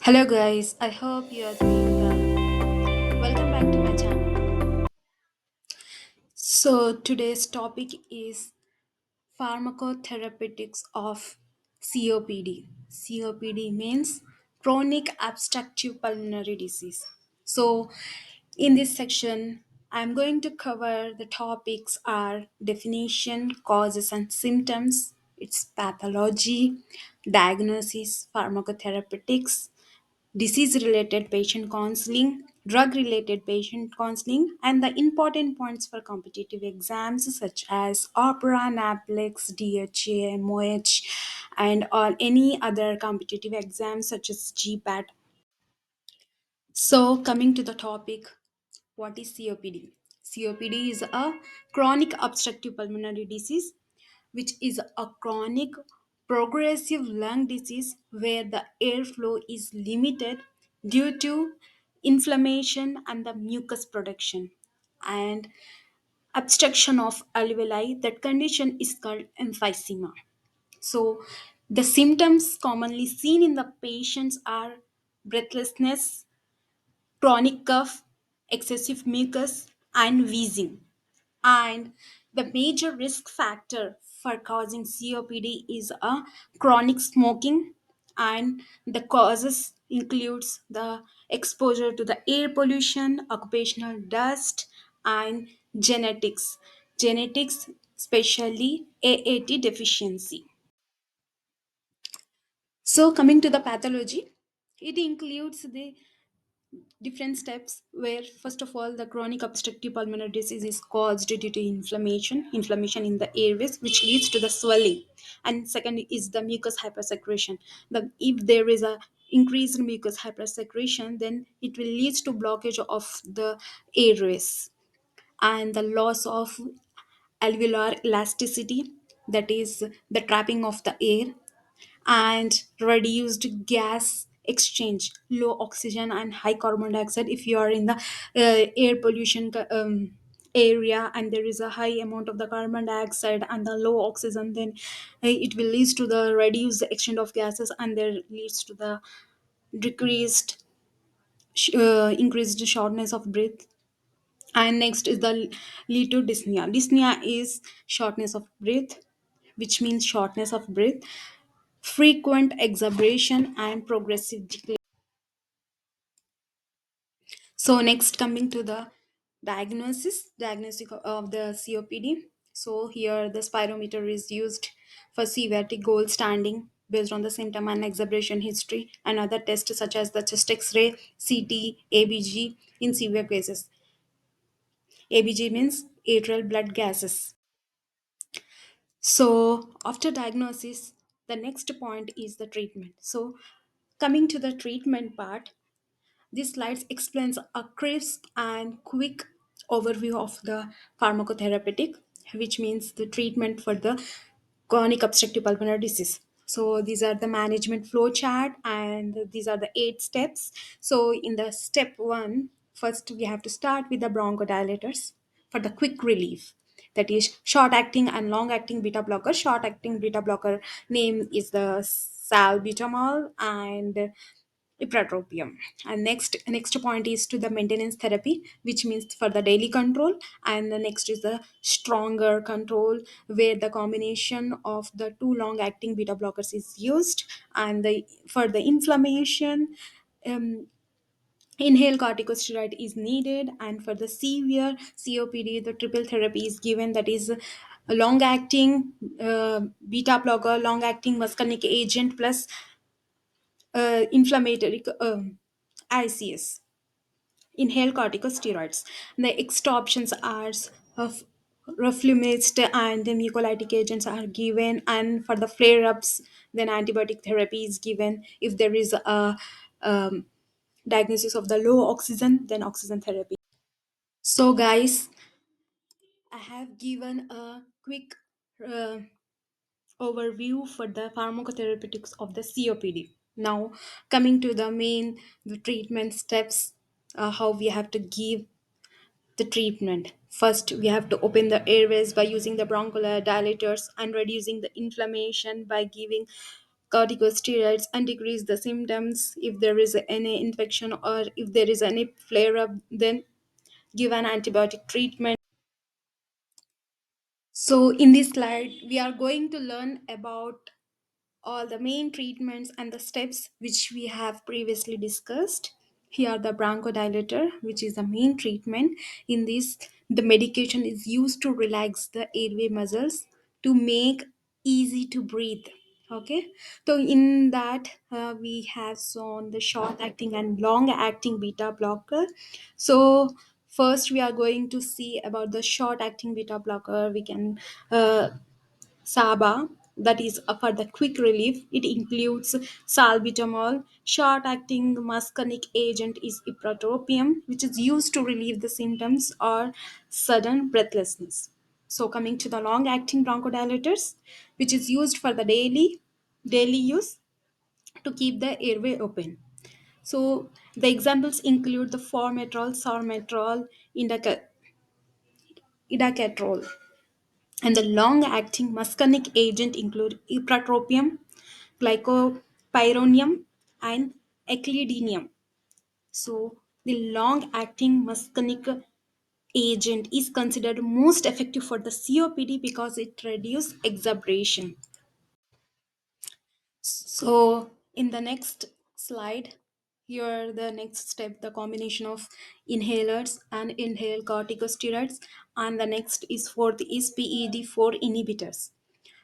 Hello guys, I hope you are doing well. Welcome back to my channel. So today's topic is pharmacotherapeutics of COPD. COPD means chronic obstructive pulmonary disease. So in this section I'm going to cover the topics are definition, causes and symptoms, its pathology, diagnosis, pharmacotherapeutics, disease related patient counseling, drug related patient counseling, and the important points for competitive exams such as OPERA, NAPLEX, DHA, MOH, and all any other competitive exams such as GPAT. So, coming to the topic, what is COPD? COPD is a chronic obstructive pulmonary disease, which is a chronic progressive lung disease where the airflow is limited due to inflammation and the mucus production and obstruction of alveoli. That condition is called emphysema. So, the symptoms commonly seen in the patients are breathlessness, chronic cough, excessive mucus, and wheezing. And the major risk factor for causing COPD is a chronic smoking, and the causes includes the exposure to the air pollution, occupational dust, and genetics. Genetics, especially AAT deficiency. So coming to the pathology, it includes the different steps where first of all the chronic obstructive pulmonary disease is caused due to inflammation in the airways which leads to the swelling, and second is the mucus hypersecretion. If there is a increased mucus hypersecretion, then it will lead to blockage of the airways, and the loss of alveolar elasticity, that is the trapping of the air, and reduced gas exchange, low oxygen and high carbon dioxide. If you are in the air pollution area and there is a high amount of the carbon dioxide and the low oxygen, then it will lead to the reduced exchange of gases, and there leads to the decreased increased shortness of breath. And next is the lead to dyspnea. Dyspnea is shortness of breath, which means shortness of breath, frequent exaberation and progressive decline. So next coming to the diagnosis of the COPD. So here the spirometer is used for severity gold standing based on the symptom and exaberation history, and other tests such as the chest x-ray, CT, ABG in severe cases. ABG means atrial blood gases. So after diagnosis, the next point is the treatment. So coming to the treatment part, this slide explains a crisp and quick overview of the pharmacotherapeutic, which means the treatment for the chronic obstructive pulmonary disease. So these are the management flow chart, and these are the 8 steps. So in the step one, first we have to start with the bronchodilators for the quick relief. That is short acting and long acting beta blocker. Short acting beta blocker name is the salbutamol and ipratropium. And next point is to the maintenance therapy, which means for the daily control. And the next is the stronger control, where the combination of the two long acting beta blockers is used. And for the inflammation, um, inhale corticosteroid is needed. And for the severe COPD, the triple therapy is given, that is a long acting beta blocker, long acting muscarinic agent plus inflammatory ICS, inhale corticosteroids. The extra options are of roflumilast and the mucolytic agents are given, and for the flare-ups, then antibiotic therapy is given. If there is a um, diagnosis of the low oxygen, then oxygen therapy. So, guys, I have given a quick uh, overview for the pharmacotherapeutics of the COPD. Now, coming to the main the treatment steps, how we have to give the treatment. First, we have to open the airways by using the bronchial dilators and reducing the inflammation by giving corticosteroids and decrease the symptoms. If there is any infection or if there is any flare up, then give an antibiotic treatment. So in this slide we are going to learn about all the main treatments and the steps which we have previously discussed. Here, the bronchodilator, which is the main treatment. In this, the medication is used to relax the airway muscles to make easy to breathe. Okay, so in that we have shown the short acting and long acting beta blocker. So first we are going to see about the short acting beta blocker. We can uh, SABA, that is for the quick relief. It includes salbutamol. Short-acting muscarinic agent is ipratropium, which is used to relieve the symptoms or sudden breathlessness. So coming to the long-acting bronchodilators, which is used for the daily use to keep the airway open. So the examples include the formoterol, salmeterol, idacatrol. And the long-acting muscarinic agent include ipratropium, glycopyrronium, and eclidinium. So the long-acting muscarinic agent is considered most effective for the COPD because it reduces exacerbation. So in the next slide, here the next step, the combination of inhalers and inhaled corticosteroids, and the next is fourth is PED4 inhibitors.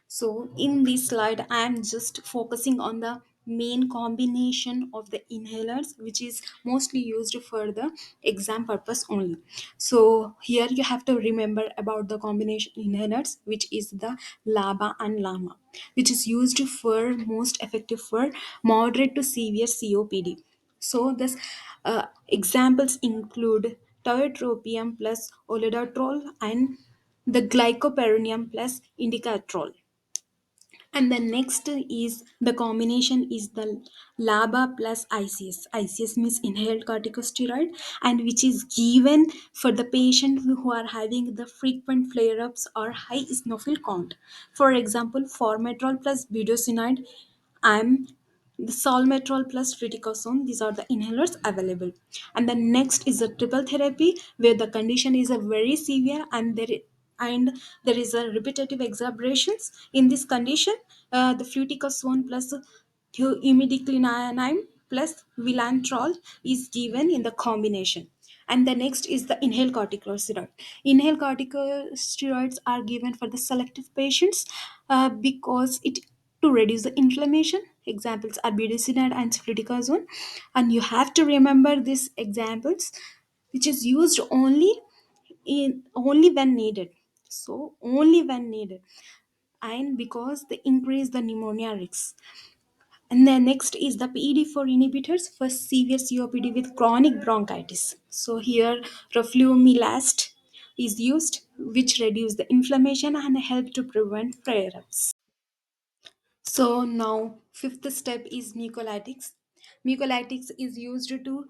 So in this slide, I am just focusing on the main combination of the inhalers, which is mostly used for the exam purpose only. So here you have to remember about the combination inhalers, which is the LABA and LAMA, which is used for most effective for moderate to severe COPD. So this examples include tiotropium plus olidatrol and the glycopyrronium plus indicatrol. And the next is the combination is the LABA plus ICS. ICS means inhaled corticosteroid, and which is given for the patient who are having the frequent flare-ups or high eosinophil count. For example, formoterol plus budesonide and the salmeterol plus fluticasone. These are the inhalers available. And the next is a triple therapy where the condition is a very severe and there is a repetitive exacerbations. In this condition, the fluticasone plus imidacloprid plus vilantrol is given in the combination. And the next is the inhaled corticosteroid. Inhaled corticosteroids are given for the selective patients because it to reduce the inflammation. Examples are budesonide and fluticasone, and you have to remember these examples, which is used only when needed. So only when needed, and because they increase the pneumonia risks. And then next is the PED4 inhibitors for severe COPD with chronic bronchitis. So here roflumilast is used, which reduce the inflammation and help to prevent flare-ups. So now fifth step is mucolytics. Mucolytics is used to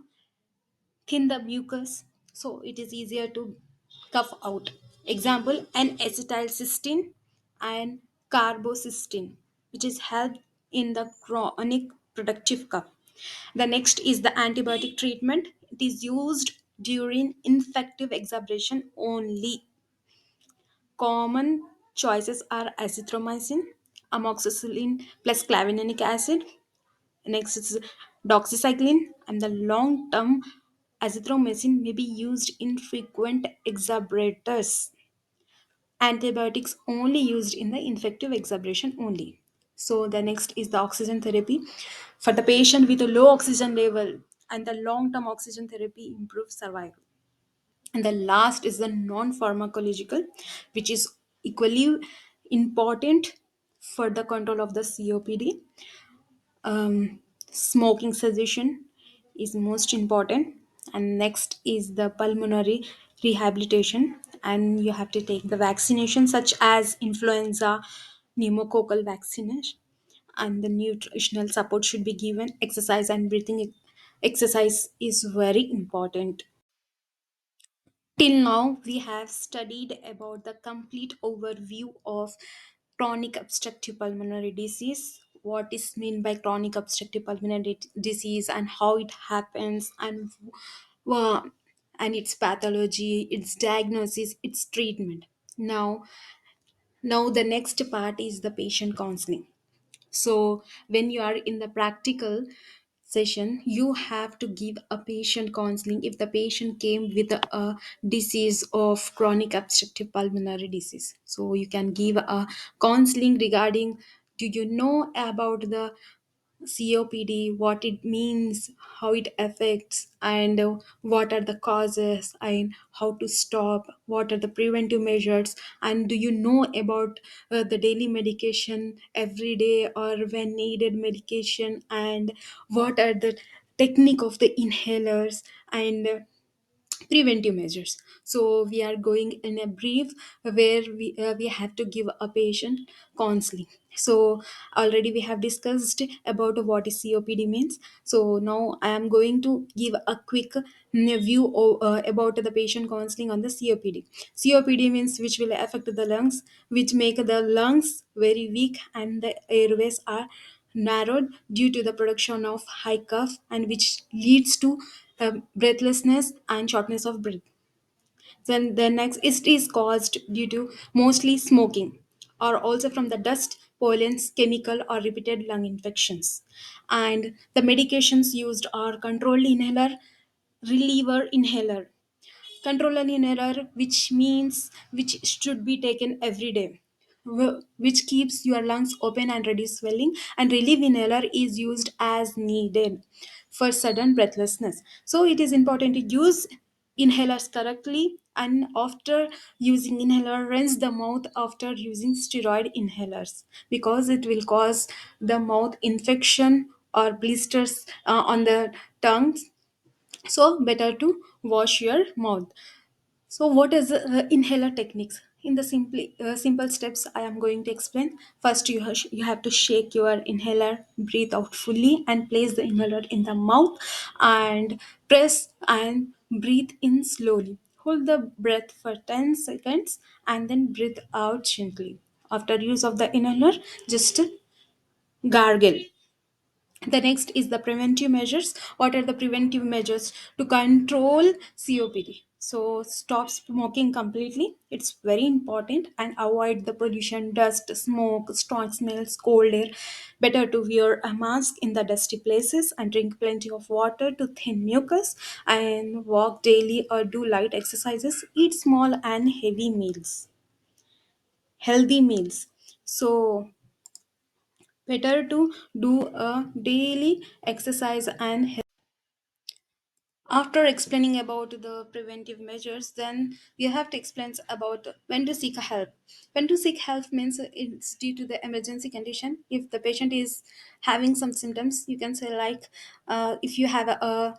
thin the mucus so it is easier to cough out. Example, an acetylcysteine and carbocysteine, which is help in the chronic productive cough. The next is the antibiotic treatment. It is used during infective exacerbation only. Common choices are azithromycin, amoxicillin plus clavulanic acid. Next is doxycycline, and the long-term azithromycin may be used in frequent exacerbators. Antibiotics only used in the infective exacerbation only. So the next is the oxygen therapy for the patient with a low oxygen level, and the long-term oxygen therapy improves survival. And the last is the non-pharmacological, which is equally important for the control of the COPD. Smoking cessation is most important, and next is the pulmonary rehabilitation, and you have to take the vaccination such as influenza, pneumococcal vaccination, and the nutritional support should be given. Exercise and breathing exercise is very important. Till now, we have studied about the complete overview of chronic obstructive pulmonary disease. what is mean by chronic obstructive pulmonary disease and how it happens, uh, and its pathology, its diagnosis, its treatment. Now now the next part is the patient counseling. So when you are in the practical session, you have to give a patient counseling if the patient came with a disease of chronic obstructive pulmonary disease. So you can give a counseling regarding, do you know about the COPD, what it means, how it affects, and what are the causes, and how to stop, what are the preventive measures, and do you know about the daily medication every day or when needed medication, and what are the technique of the inhalers, and preventive measures. So we are going in a brief where we have to give a patient counseling. So already we have discussed about what is COPD means. So now I am going to give a quick view about the patient counseling on the COPD. COPD means which will affect the lungs, which make the lungs very weak, and the airways are narrowed due to the production of high cough, and which leads to breathlessness and shortness of breath. Then the next, it is caused due to mostly smoking, or also from the dust, pollens, chemical, or repeated lung infections. And the medications used are controlled inhaler, reliever inhaler, controller inhaler, which means which should be taken every day, which keeps your lungs open and reduce swelling, and relief inhaler is used as needed for sudden breathlessness. So it is important to use inhalers correctly, and after using inhaler, rinse the mouth after using steroid inhalers, because it will cause the mouth infection or blisters on the tongues. So better to wash your mouth. So what is inhaler techniques? In the simple steps I am going to explain. First, you have to shake your inhaler, breathe out fully, and place the inhaler in the mouth, and press and breathe in slowly. Hold the breath for 10 seconds and then breathe out gently. After use of the inhaler, just gargle. The next is the preventive measures. What are the preventive measures to control COPD? So stop smoking completely. It's very important, and avoid the pollution, dust, smoke, strong smells, cold air. Better to wear a mask in the dusty places, and drink plenty of water to thin mucus, and walk daily or do light exercises. Eat small and healthy meals. So better to do a daily exercise and after explaining about the preventive measures, then you have to explain about when to seek help. When to seek help means it's due to the emergency condition. If the patient is having some symptoms, you can say like if you have a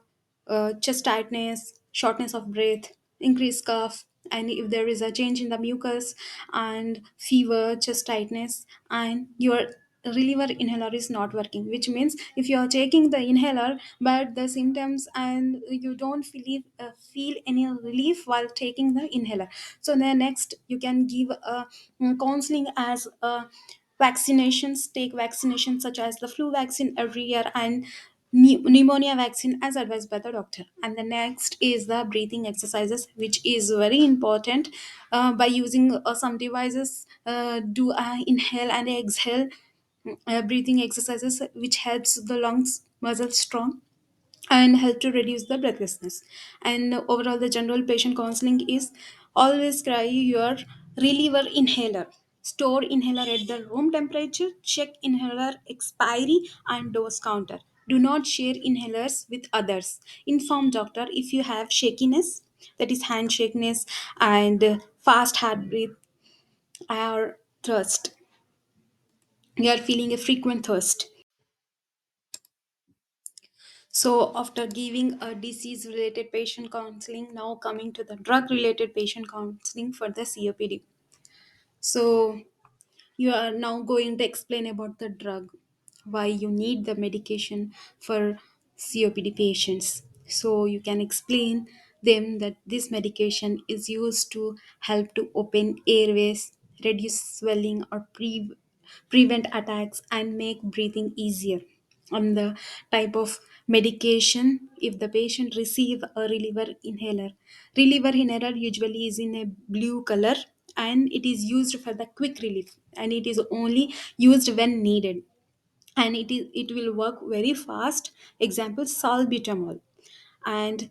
chest tightness, shortness of breath, increased cough, and if there is a change in the mucus and fever, chest tightness, and your reliever inhaler is not working, which means if you are taking the inhaler but the symptoms and you don't feel any relief while taking the inhaler, so then next you can give a counseling as a vaccinations. Take vaccinations such as the flu vaccine every year, and pneumonia vaccine as advised by the doctor. And the next is the breathing exercises, which is very important. By using some devices, do inhale and exhale breathing exercises, which helps the lungs muscles strong and help to reduce the breathlessness. And overall, the general patient counseling is always carry your reliever inhaler. Store inhaler at the room temperature. Check inhaler expiry and dose counter. Do not share inhalers with others. Inform doctor if you have shakiness, that is hand shakiness, and fast heartbeat or thirst. You are feeling a frequent thirst. So, after giving a disease related patient counseling, now coming to the drug related patient counseling for the COPD. So, you are now going to explain about the drug, why you need the medication for COPD patients. So, you can explain them that this medication is used to help to open airways, reduce swelling, or prevent attacks, and make breathing easier. On the type of medication, if the patient receive a reliever inhaler usually is in a blue color, and it is used for the quick relief, and it is only used when needed, and it will work very fast. Example, salbutamol. And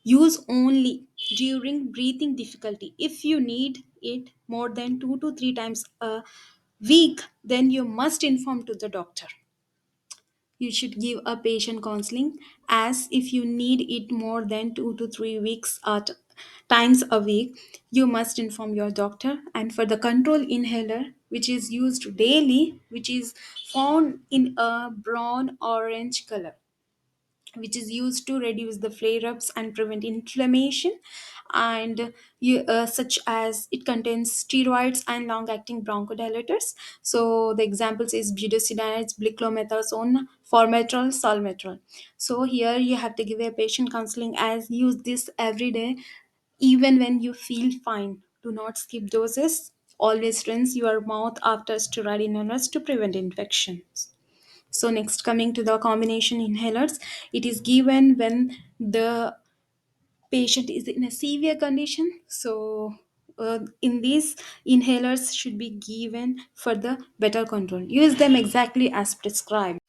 use only during breathing difficulty. If you need it more than 2 to 3 times a week, then you must inform to the doctor. You should give a patient counseling as if you need it more than 2 to 3 weeks at times a week, you must inform your doctor. And for the control inhaler, which is used daily, which is found in a brown orange color, which is used to reduce the flare-ups and prevent inflammation, and such as it contains steroids and long-acting bronchodilators. So the examples is budesonide, glucomethasone, formoterol, salmeterol. So here you have to give a patient counseling as use this every day, even when you feel fine. Do not skip doses. Always rinse your mouth after steroid inhalers to prevent infections. So next, coming to the combination inhalers, it is given when the patient is in a severe condition. So in these, inhalers should be given for the better control. Use them exactly as prescribed.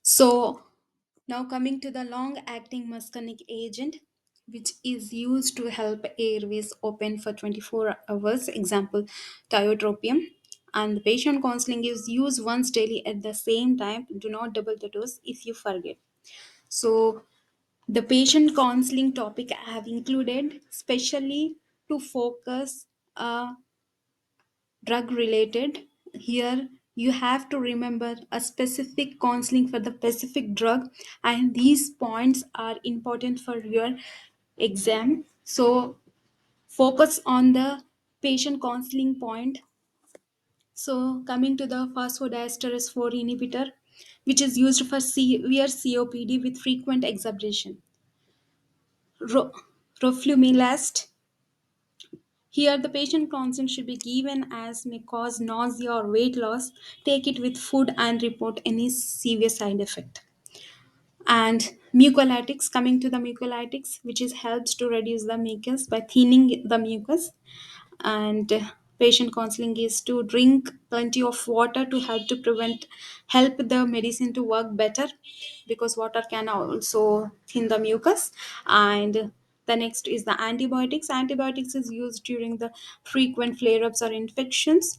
So now coming to the long-acting muscarinic agent, which is used to help airways open for 24 hours. Example, tiotropium. And the patient counseling is used once daily at the same time. Do not double the dose if you forget. So the patient counseling topic I have included specially to focus drug related. Here you have to remember a specific counseling for the specific drug, and these points are important for your exam. So focus on the patient counseling point. So coming to the phosphodiesterase 4 inhibitor, which is used for severe COPD with frequent exacerbation. Ro- roflumilast. Here, the patient consent should be given as may cause nausea or weight loss. Take it with food and report any severe side effect. And mucolytics, coming to the mucolytics, which is helps to reduce the mucus by thinning the mucus. And patient counseling is to drink plenty of water to help the medicine to work better, because water can also thin the mucus. And the next is the antibiotics is used during the frequent flare-ups or infections.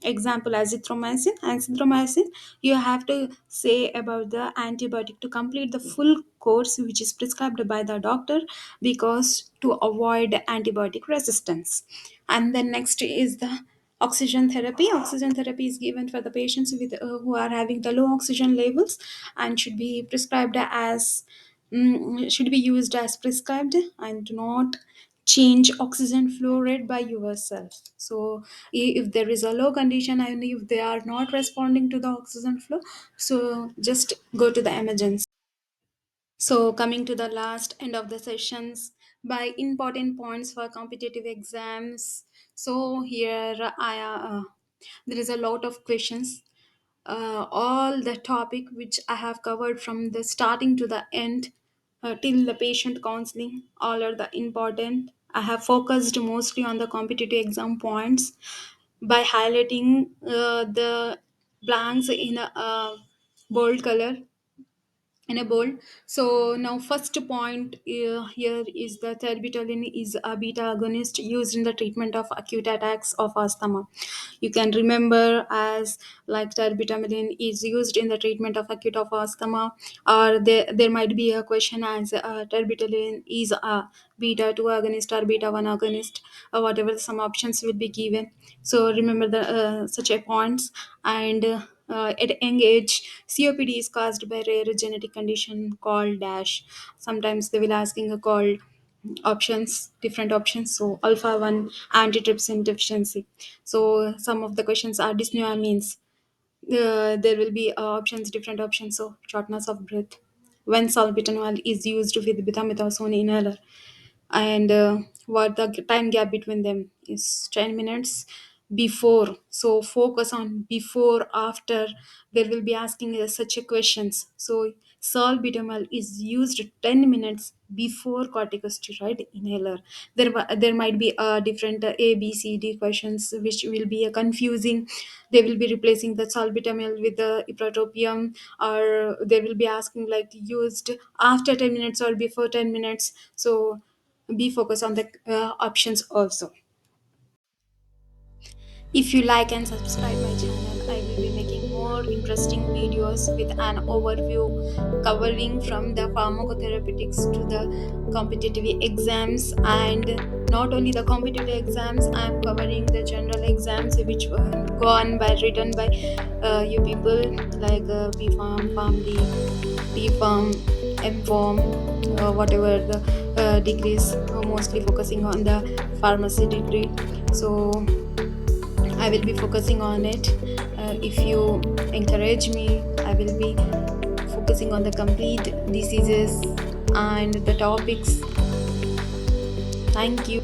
Example, azithromycin. You have to say about the antibiotic to complete the full course which is prescribed by the doctor, because to avoid antibiotic resistance. And then next is the oxygen therapy is given for the patients with who are having the low oxygen levels, and should be prescribed as should be used as prescribed, and do not change oxygen flow rate by yourself. So if there is a low condition and if they are not responding to the oxygen flow, so just go to the emergency. So, coming to the last end of the sessions, by important points for competitive exams. So, here there is a lot of questions. All the topic which I have covered from the starting to the end, till the patient counseling, all are the important. I have focused mostly on the competitive exam points by highlighting the blanks in a bold color, in a bold. So now first point here is the terbutaline is a beta agonist used in the treatment of acute attacks of asthma. You can remember as like terbutaline is used in the treatment of acute of asthma, or there might be a question as terbutaline is a beta 2 agonist or beta 1 agonist, or whatever some options will be given. So remember the such a points. And at young age, COPD is caused by rare genetic condition called dash. Sometimes they will asking a called options, different options. So alpha 1 antitrypsin deficiency. So some of the questions are dyspnea means there will be options, different options. So shortness of breath when salbutamol is used with betamethasone inhaler, and what the time gap between them is 10 minutes. before. So focus on before, after. There will be asking such a questions. So salbutamol is used 10 minutes before corticosteroid inhaler. There might be different A, B, C, D questions which will be confusing. They will be replacing the salbutamol with the ipratropium, or they will be asking like used after 10 minutes or before 10 minutes. So be focused on the options also. If you like and subscribe my channel, I will be making more interesting videos with an overview covering from the pharmacotherapeutics to the competitive exams, and not only the competitive exams, I am covering the general exams which go on by written by you people like B Farm, Farm D, D Farm, M Farm, whatever the degrees, mostly focusing on the pharmacy degree. So I will be focusing on it. If you encourage me, I will be focusing on the complete diseases and the topics. Thank you.